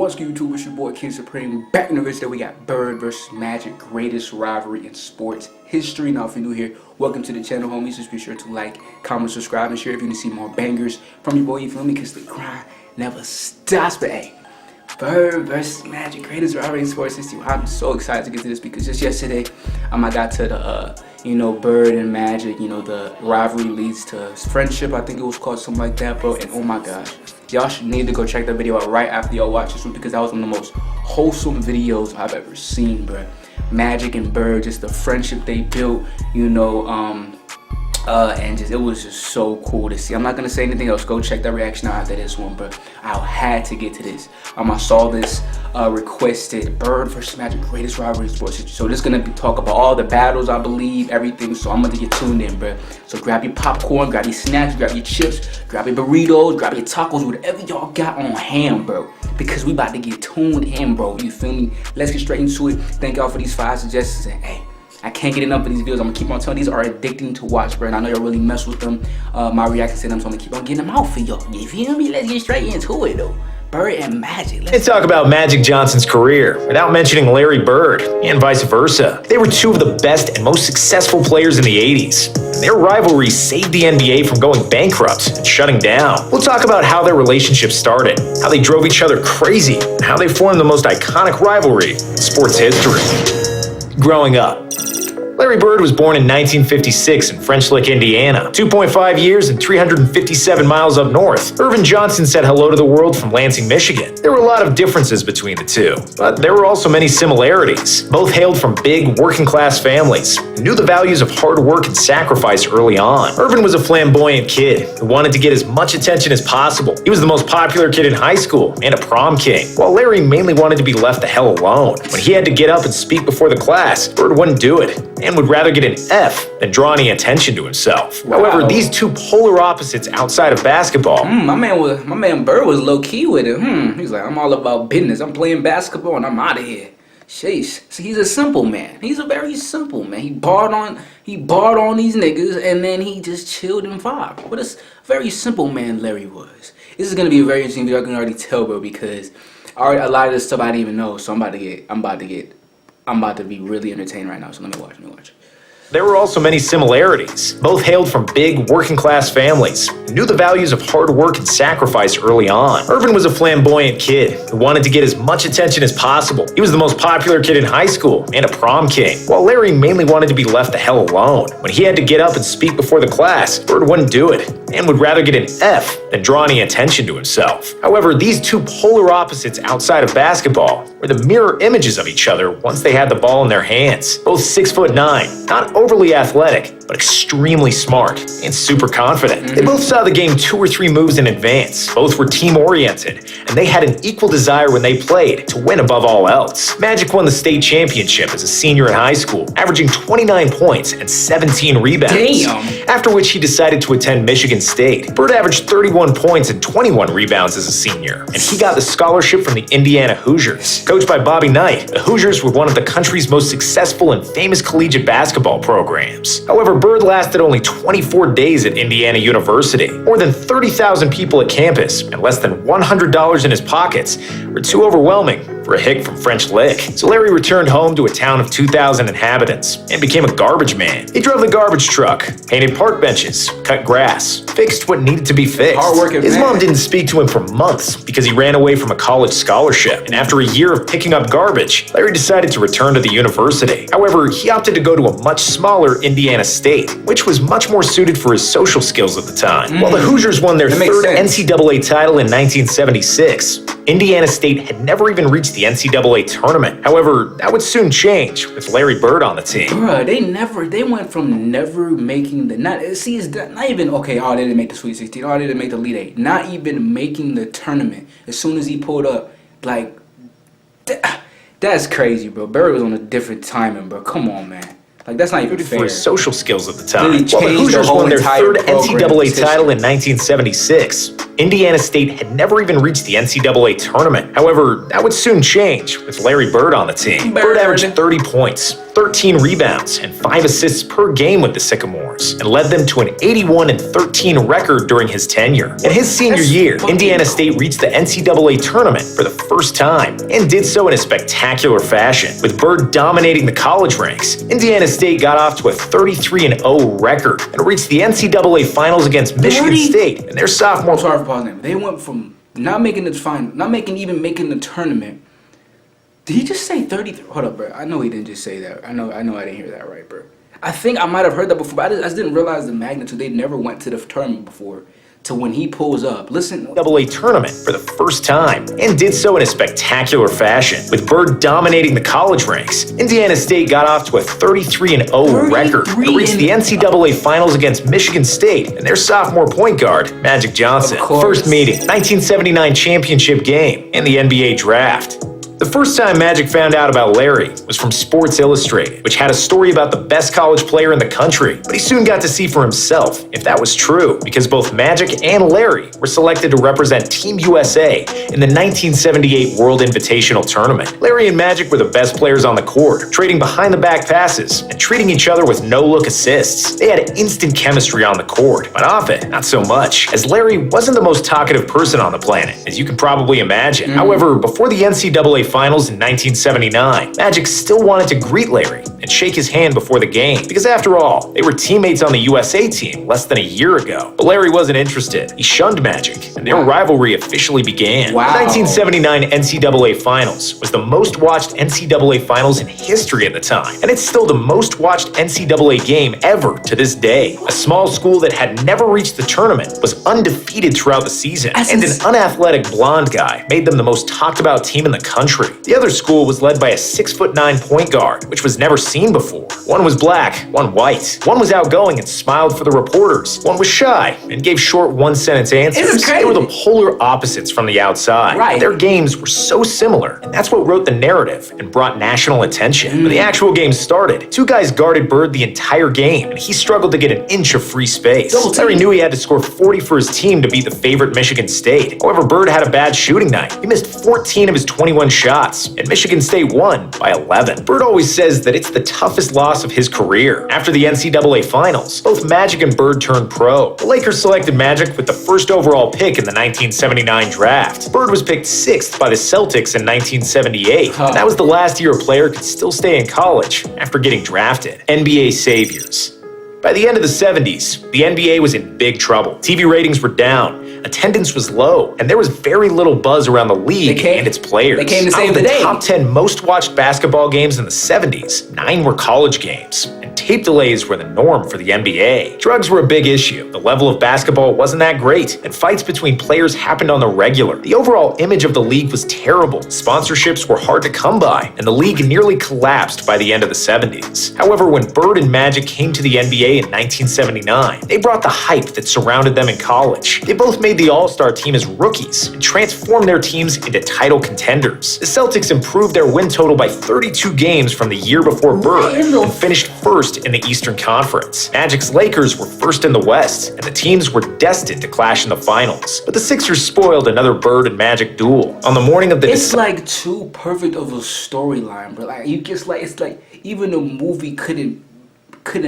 What's good, YouTube? It's your boy KingSupreme. Back in the video, we got Bird versus Magic, greatest rivalry in sports history. Now, if you're new here, welcome to the channel, homies. Just be sure to like, comment, subscribe, and share if you want to see more bangers from your boy. You feel me? Because the grind never stops. But hey, Bird versus Magic, greatest rivalry in sports history. I'm so excited to get to this because just yesterday, I got to the Bird and Magic. The rivalry leads to friendship. I think it was called something like that, bro. And oh my gosh. Y'all should need to go check that video out right after y'all watch this one because that was one of the most wholesome videos I've ever seen, bro. Magic and Bird, just the friendship they built, and it was just so cool to see. I'm not gonna say anything else. Go check that reaction out after this one, but I had to get to this. I saw this requested Bird versus Magic, greatest rivalry in sports history. So this is gonna talk about all the battles, I believe, everything. So I'm gonna get tuned in, bro. So grab your popcorn, grab your snacks, grab your chips, grab your burritos, grab your tacos, whatever y'all got on hand, bro. Because we about to get tuned in, bro. You feel me? Let's get straight into it. Thank y'all for these 5 suggestions, and hey, I can't get enough of these videos. I'm gonna keep on telling you, these are addicting to watch, bro. And I know y'all really mess with them. My reactions to them, so I'm gonna keep on getting them out for y'all. You feel me? Let's get straight into it, though. Bird and Magic. Let's talk about Magic Johnson's career without mentioning Larry Bird, and vice versa. They were two of the best and most successful players in the 80s. And their rivalry saved the NBA from going bankrupt and shutting down. We'll talk about how their relationship started, how they drove each other crazy, and how they formed the most iconic rivalry in sports history. Growing up, Larry Bird was born in 1956 in French Lick, Indiana, 2.5 years and 357 miles up north. Irvin Johnson said hello to the world from Lansing, Michigan. There were a lot of differences between the two, but there were also many similarities. Both hailed from big, working-class families and knew the values of hard work and sacrifice early on. Irvin was a flamboyant kid who wanted to get as much attention as possible. He was the most popular kid in high school and a prom king, while Larry mainly wanted to be left the hell alone. When he had to get up and speak before the class, Bird wouldn't do it, and would rather get an F than draw any attention to himself. Wow. However, these two polar opposites outside of basketball. My man Bird was low key with it. He's like, I'm all about business. I'm playing basketball and I'm out of here. Sheesh. So he's a simple man. He's a very simple man. He barred on these niggas and then he just chilled and vibed. What a very simple man Larry was. This is gonna be a very interesting video. I can already tell, bro, because a lot of this stuff I didn't even know. So I'm about to be really entertained right now. So let me watch. There were also many similarities. Both hailed from big, working-class families and knew the values of hard work and sacrifice early on. Irvin was a flamboyant kid who wanted to get as much attention as possible. He was the most popular kid in high school and a prom king, while Larry mainly wanted to be left the hell alone. When he had to get up and speak before the class, Bird wouldn't do it and would rather get an F than draw any attention to himself. However, these two polar opposites outside of basketball were the mirror images of each other once they had the ball in their hands. Both 6'9", not overly athletic, but extremely smart and super confident. They both saw the game 2 or 3 moves in advance. Both were team-oriented, and they had an equal desire when they played to win above all else. Magic won the state championship as a senior in high school, averaging 29 points and 17 rebounds. Damn. After which he decided to attend Michigan State. Bird averaged 31 points and 21 rebounds as a senior, and he got the scholarship from the Indiana Hoosiers. Coached by Bobby Knight, the Hoosiers were one of the country's most successful and famous collegiate basketball programs. However, Bird lasted only 24 days at Indiana University. More than 30,000 people at campus and less than $100 in his pockets were too overwhelming for a hick from French Lick. So Larry returned home to a town of 2,000 inhabitants and became a garbage man. He drove the garbage truck, painted park benches, cut grass, fixed what needed to be fixed. His mom didn't speak to him for months because he ran away from a college scholarship. And after a year of picking up garbage, Larry decided to return to the university. However, he opted to go to a much smaller Indiana State, which was much more suited for his social skills at the time. While the Hoosiers won their 3rd NCAA title in 1976, Indiana State had never even reached the NCAA tournament. However, that would soon change with Larry Bird on the team. Bruh, they went from never making the, they didn't make the Sweet 16, they didn't make the Elite 8, not even making the tournament. As soon as he pulled up, like, that's crazy, bro. Bird was on a different timing, bro. Come on, man. Like, that's not even fair. For his social skills at the time. Really While the Hoosiers won their 3rd NCAA title in 1976, Indiana State had never even reached the NCAA tournament. However, that would soon change with Larry Bird on the team. Bird averaged 30 points, 13 rebounds and 5 assists per game with the Sycamores and led them to an 81-13 record during his tenure. In his senior year, Indiana State reached the NCAA tournament for the first time and did so in a spectacular fashion, with Bird dominating the college ranks. Indiana State got off to a 33-0 record and reached the NCAA finals against Michigan State in their sophomore. Sorry for pausing. They went from not making the final, not making the tournament. Did he just say 33? Hold up, bro. I know he didn't just say that. I know I didn't hear that right, bro. I think I might have heard that before, but I just didn't realize the magnitude. They never went to the tournament before. To when he pulls up. Listen. NCAA tournament for the first time and did so in a spectacular fashion, with Bird dominating the college ranks. Indiana State got off to a 33-0 record and reached the NCAA finals against Michigan State and their sophomore point guard, Magic Johnson. First meeting, 1979 championship game, and the NBA draft. The first time Magic found out about Larry was from Sports Illustrated, which had a story about the best college player in the country, but he soon got to see for himself if that was true, because both Magic and Larry were selected to represent Team USA in the 1978 World Invitational Tournament. Larry and Magic were the best players on the court, trading behind-the-back passes and treating each other with no-look assists. They had instant chemistry on the court, but off it, not so much, as Larry wasn't the most talkative person on the planet, as you can probably imagine. However, before the NCAA finals in 1979, Magic still wanted to greet Larry and shake his hand before the game, because after all, they were teammates on the USA team less than a year ago. But Larry wasn't interested. He shunned Magic, and their rivalry officially began. Wow. The 1979 NCAA Finals was the most watched NCAA Finals in history at the time, and it's still the most watched NCAA game ever to this day. A small school that had never reached the tournament was undefeated throughout the season, and an unathletic blonde guy made them the most talked about team in the country. The other school was led by a 6'9" point guard, which was never seen before. One was black, one white. One was outgoing and smiled for the reporters. One was shy and gave short one-sentence answers. They were the polar opposites from the outside. Right. Their games were so similar, and that's what wrote the narrative and brought national attention. When the actual game started, two guys guarded Bird the entire game, and he struggled to get an inch of free space. Larry knew he had to score 40 for his team to beat the favorite Michigan State. However, Bird had a bad shooting night. He missed 14 of his 21 shots, and Michigan State won by 11. Bird always says that it's the toughest loss of his career. After the NCAA Finals, both Magic and Bird turned pro. The Lakers selected Magic with the first overall pick in the 1979 draft. Bird was picked 6th by the Celtics in 1978, and that was the last year a player could still stay in college after getting drafted. NBA saviors. By the end of the 70s, the NBA was in big trouble. TV ratings were down, attendance was low, and there was very little buzz around the league and its players. They came to save Out of the the day. top 10 most watched basketball games in the 70s, 9 were college games, and tape delays were the norm for the NBA. Drugs were a big issue. The level of basketball wasn't that great, and fights between players happened on the regular. The overall image of the league was terrible. Sponsorships were hard to come by, and the league nearly collapsed by the end of the 70s. However, when Bird and Magic came to the NBA in 1979, they brought the hype that surrounded them in college. They both made the All-Star team as rookies and transformed their teams into title contenders. The Celtics improved their win total by 32 games from the year before Bird and finished first in the Eastern Conference. Magic's Lakers were first in the West, and the teams were destined to clash in the finals. But the Sixers spoiled another Bird and Magic duel. On the morning of the It's like too perfect of a storyline, bro. Like it's like even a movie couldn't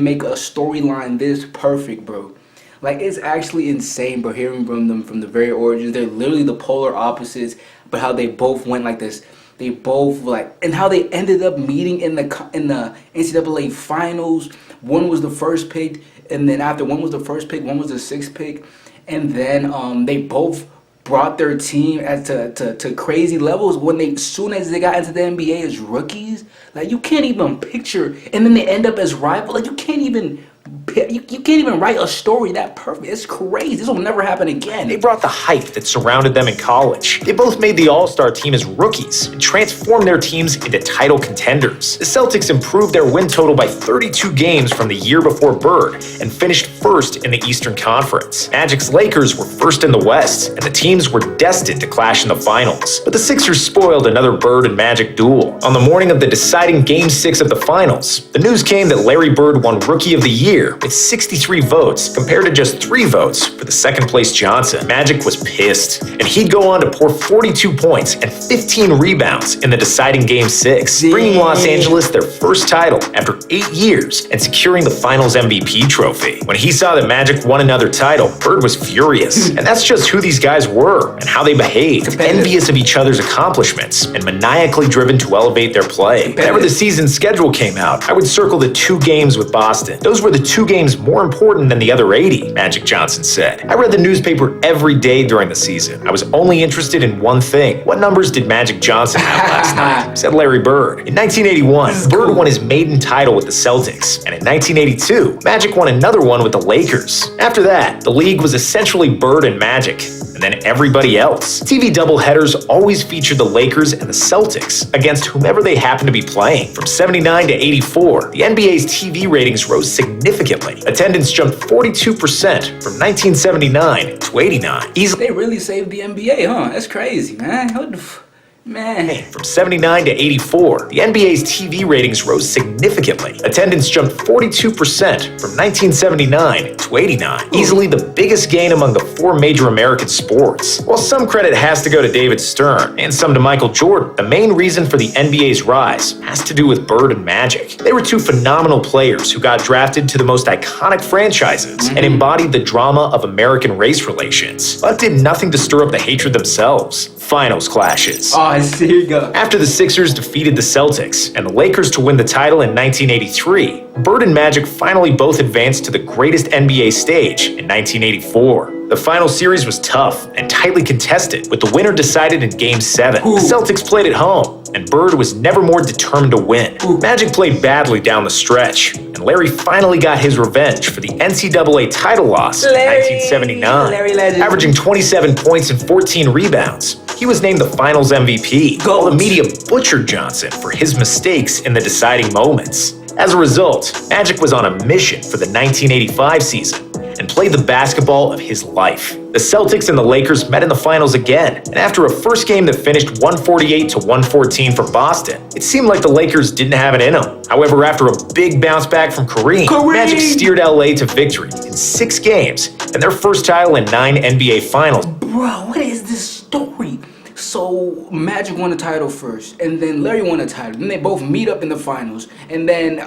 make a storyline this perfect, bro. Like, it's actually insane, bro, hearing from them from the very origins. They're literally the polar opposites, but how they both went like this. They both, like, and how they ended up meeting in the NCAA finals. One was the first pick, and then after one was the first pick, one was the sixth pick. And then they both brought their team to crazy levels as soon as they got into the NBA as rookies. Like, you can't even picture, and then they end up as rivals. Like, you can't even write a story that perfect. It's crazy. This will never happen again. They brought the hype that surrounded them in college. They both made the All-Star team as rookies and transformed their teams into title contenders. The Celtics improved their win total by 32 games from the year before Bird and finished first in the Eastern Conference. Magic's Lakers were first in the West, and the teams were destined to clash in the finals. But the Sixers spoiled another Bird and Magic duel. On the morning of the deciding Game 6 of the finals, the news came that Larry Bird won Rookie of the Year with 63 votes compared to just 3 votes for the second-place Johnson. Magic was pissed, and he'd go on to pour 42 points and 15 rebounds in the deciding Game 6, bringing Los Angeles their first title after 8 years and securing the Finals MVP trophy. When he saw that Magic won another title, Bird was furious. And that's just who these guys were and how they behaved, envious of each other's accomplishments and maniacally driven to elevate their play. Whenever the season schedule came out, I would circle the 2 games with Boston. Those were the 2 games more important than the other 80, Magic Johnson said. I read the newspaper every day during the season. I was only interested in one thing. What numbers did Magic Johnson have last night? Said Larry Bird. In 1981, Bird won his maiden title with the Celtics, and in 1982, Magic won another one with the Lakers. After that, the league was essentially Bird and Magic, and then everybody else. TV doubleheaders always featured the Lakers and the Celtics against whomever they happened to be playing. From 79 to 84, the NBA's TV ratings rose significantly. Attendance jumped 42% from 1979 to 89. They really saved the NBA, huh? That's crazy, man. Man. From 79 to 84, the NBA's TV ratings rose significantly. Attendance jumped 42% from 1979 to 89, easily the biggest gain among the 4 major American sports. While some credit has to go to David Stern and some to Michael Jordan, the main reason for the NBA's rise has to do with Bird and Magic. They were 2 phenomenal players who got drafted to the most iconic franchises and embodied the drama of American race relations, but did nothing to stir up the hatred themselves. Finals clashes. Here you go. After the Sixers defeated the Celtics and the Lakers to win the title in 1983, Bird and Magic finally both advanced to the greatest NBA stage in 1984. The final series was tough and tightly contested, with the winner decided in Game 7. The Celtics played at home, and Bird was never more determined to win. Magic played badly down the stretch, and Larry finally got his revenge for the NCAA title loss in 1979. Averaging 27 points and 14 rebounds, he was named the Finals MVP, while the media butchered Johnson for his mistakes in the deciding moments. As a result, Magic was on a mission for the 1985 season and played the basketball of his life. The Celtics and the Lakers met in the finals again, and after a first game that finished 148 to 114 for Boston, it seemed like the Lakers didn't have it in them. However, after a big bounce back from Kareem, Magic steered LA to victory in 6 games and their first title in 9 NBA finals. Bro, what is this story? So Magic won the title first, and then Larry won the title. Then they both meet up in the finals, and then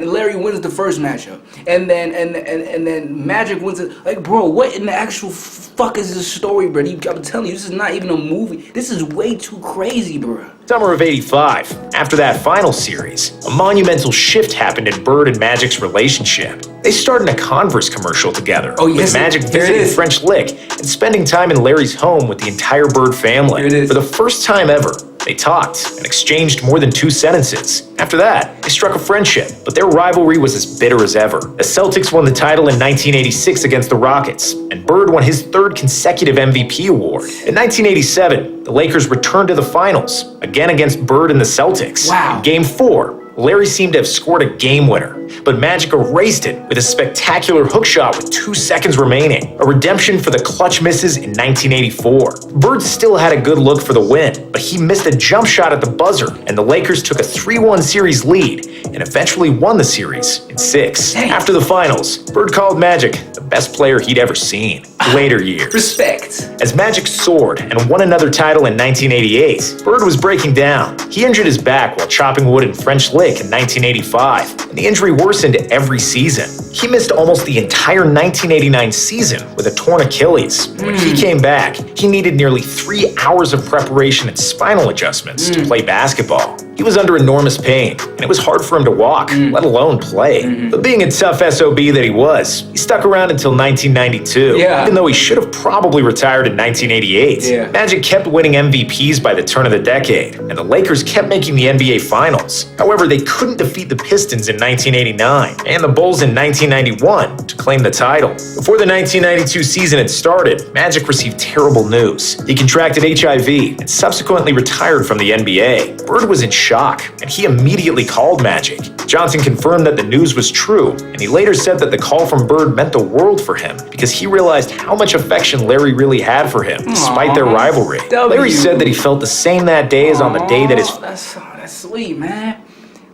Larry wins the first matchup, and then Magic wins it. Like, bro, what in the actual fuck is this story, bro? I'm telling you, this is not even a movie. This is way too crazy, bro. Summer of '85. After that final series, a monumental shift happened in Bird and Magic's relationship. They starred in a Converse commercial together, with Magic visiting French Lick and spending time in Larry's home with the entire Bird family. For the first time ever, they talked and exchanged more than 2 sentences. After that, they struck a friendship, but their rivalry was as bitter as ever. The Celtics won the title in 1986 against the Rockets, and Bird won his 3rd consecutive MVP award. In 1987, the Lakers returned to the finals, again against Bird and the Celtics. In Game 4, Larry seemed to have scored a game winner, but Magic erased it with a spectacular hook shot with 2 seconds remaining, a redemption for the clutch misses in 1984. Bird still had a good look for the win, but he missed a jump shot at the buzzer, and the Lakers took a 3-1 series lead and eventually won the series in 6. After the finals, Bird called Magic the best player he'd ever seen. Later years. Respect. As Magic soared and won another title in 1988, Bird was breaking down. He injured his back while chopping wood in French Lick in 1985, and the injury worsened every season. He missed almost the entire 1989 season with a torn Achilles. When he came back, he needed nearly 3 hours of preparation and spinal adjustments to play basketball. He was under enormous pain, and it was hard for him to walk, let alone play. But being a tough SOB that he was, he stuck around until 1992, even though he should have probably retired in 1988. Magic kept winning MVPs by the turn of the decade, and the Lakers kept making the NBA Finals. However, they couldn't defeat the Pistons in 1989, and the Bulls in 1991 to claim the title. Before the 1992 season had started, Magic received terrible news. He contracted HIV and subsequently retired from the NBA. Bird was in shock, and he immediately called Magic. Johnson confirmed that the news was true, and he later said that the call from Bird meant the world for him because he realized how much affection Larry really had for him, despite their rivalry. Larry said that he felt the same that day as on the day that his... That's sweet, man.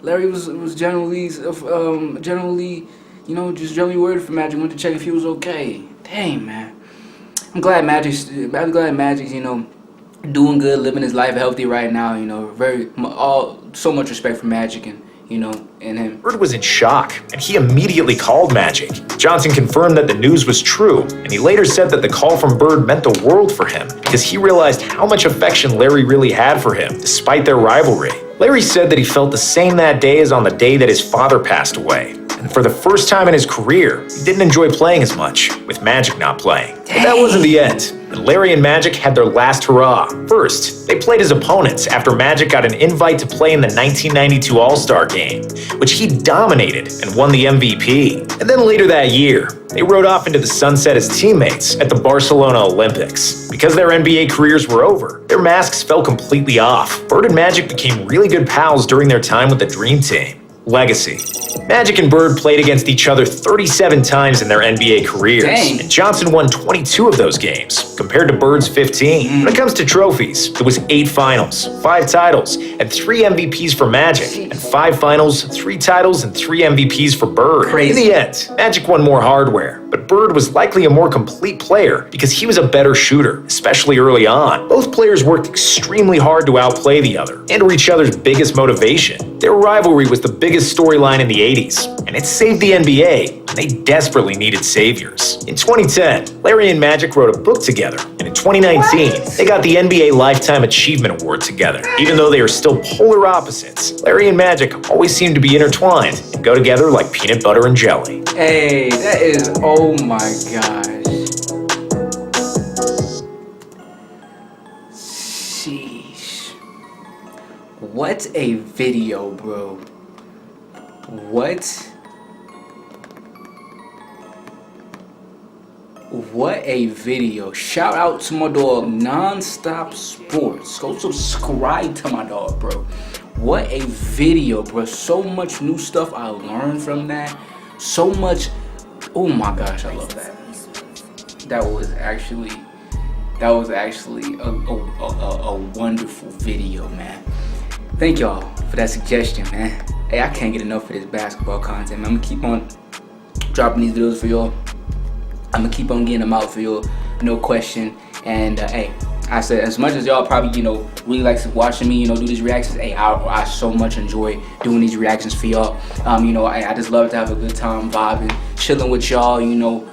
Larry was generally you know, just really worried for Magic. Went to check if he was okay. Dang, man. I'm glad Magic's, you know, doing good, living his life healthy right now. You know, so much respect for Magic and, you know, and him. Bird was in shock, and he immediately called Magic. Johnson confirmed that the news was true, and he later said that the call from Bird meant the world for him because he realized how much affection Larry really had for him, despite their rivalry. Larry said that he felt the same that day as on the day that his father passed away. And for the first time in his career, he didn't enjoy playing as much, with Magic not playing. But that wasn't the end. And Larry and Magic had their last hurrah. First, they played as opponents after Magic got an invite to play in the 1992 All-Star Game, which he dominated and won the MVP. And then later that year, they rode off into the sunset as teammates at the Barcelona Olympics. Because their NBA careers were over, their masks fell completely off. Bird and Magic became really good pals during their time with the Dream Team. Legacy. Magic and Bird played against each other 37 times in their NBA careers, and Johnson won 22 of those games, compared to Bird's 15. When it comes to trophies, it was 8 finals, 5 titles, and 3 MVPs for Magic, and 5 finals, 3 titles, and 3 MVPs for Bird. Crazy. In the end, Magic won more hardware, but Bird was likely a more complete player because he was a better shooter, especially early on. Both players worked extremely hard to outplay the other, and were each other's biggest motivation. Their rivalry was the biggest storyline in the 80s, and it saved the NBA, and they desperately needed saviors. In 2010, Larry and Magic wrote a book together, and in 2019, they got the NBA Lifetime Achievement Award together. Even though they are still polar opposites, Larry and Magic always seem to be intertwined and go together like peanut butter and jelly. Hey, that is, oh my gosh. Sheesh. What a video, bro. What a video. Shout out to my dog Nonstop Sports. Go subscribe to my dog, bro. What a video, bro. So much new stuff I learned from that. So much. Oh my gosh, I love that. That was actually a wonderful video, man. Thank y'all for that suggestion, man. Hey, I can't get enough of this basketball content, man. I'm gonna keep on dropping these videos for y'all. I'm gonna keep on getting them out for y'all, no question. And hey, I said, as much as y'all probably, you know, really like watching me, you know, do these reactions, hey, I so much enjoy doing these reactions for y'all. You know, I just love to have a good time vibing, chilling with y'all, you know,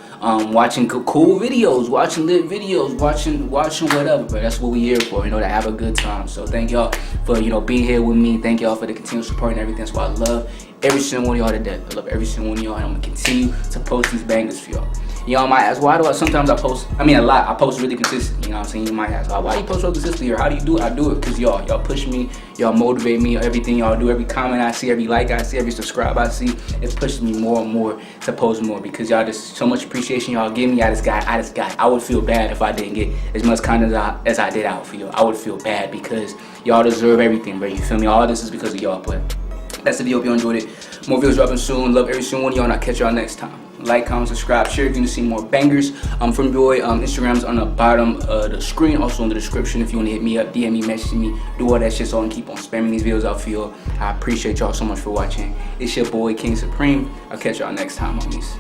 watching cool videos, watching lit videos, watching whatever, but that's what we here for, you know, to have a good time. So thank y'all for, you know, being here with me. Thank y'all for the continued support and everything. That's why I love every single one of y'all to death. I love every single one of y'all, and I'm gonna continue to post these bangers for y'all. Y'all might ask, why do I sometimes post, a lot, I post really consistent, you know what I'm saying? You might ask, why you post so consistently, or how do you do it? I do it because y'all push me, y'all motivate me, everything y'all do, every comment I see, every like I see, every subscribe I see, it pushes me more and more to post more because y'all just, so much appreciation y'all give me. I would feel bad if I didn't get as much content as I did out for y'all. I would feel bad because y'all deserve everything, bro, you feel me? All this is because of y'all, but that's the video. Hope you enjoyed it. More videos dropping soon. Love every single one of y'all, and I'll catch y'all next time. Like, comment, subscribe, share if you want to see more bangers from your boy. Instagram's on the bottom of the screen, also in the description if you want to hit me up, DM me, message me, do all that shit so I can keep on spamming these videos out for y'all. I appreciate y'all so much for watching. It's your boy King Supreme. I'll catch y'all next time, homies.